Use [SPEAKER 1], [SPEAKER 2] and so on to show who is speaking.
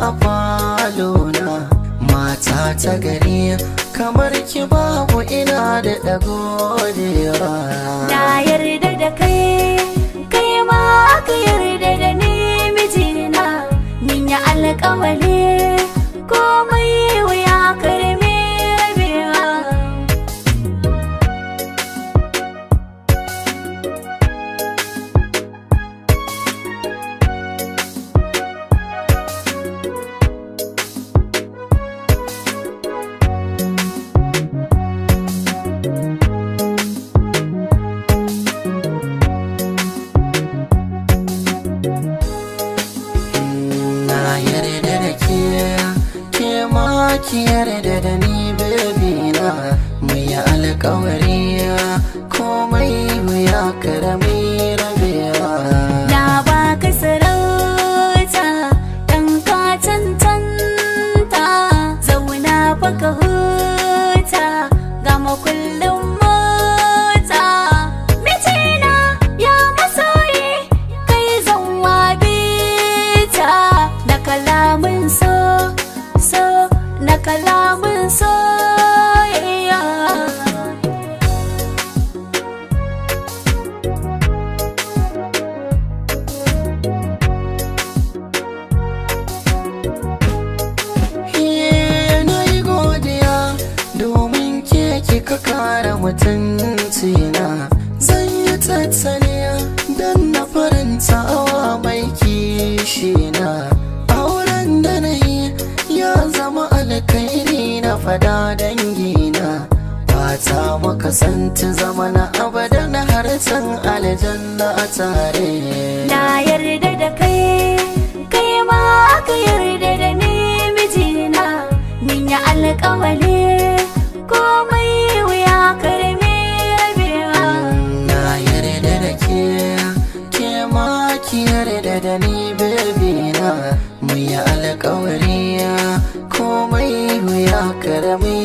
[SPEAKER 1] a falona, mata ta gari kamar ki babu, ina da godiya.
[SPEAKER 2] Na yarda da kai, kai ma ka yarda da ni mijina. Mun yi alƙawari komai wuya karmi rabewa.
[SPEAKER 1] Ki yarda da ni baby na, mu yi alƙawari komai wuya karami rabewa.
[SPEAKER 2] Na baka sarauta dan ka cancanta, zauna baka huta ga makullin mota. Mijina ya masoyi kai zan wabita, na kalamin so na kalamin soyayya.
[SPEAKER 1] Na yi godiya domin ke kika kare mutuncina. Zan yi tattaliya don na faranta awa mai kishina. Auren da na yi ya zama alkairi na fada dangina, fata muka santi zama na abadan harcin aljanna a tare.
[SPEAKER 2] Na yarda da kai, kai ma ka yarda da ni mijina. Mun yi alƙawari komai wuya karmi rabewa.
[SPEAKER 1] Na yarda da ke, ke ma ki yarda da ni baby na, mu yi alƙawari komai wuya karami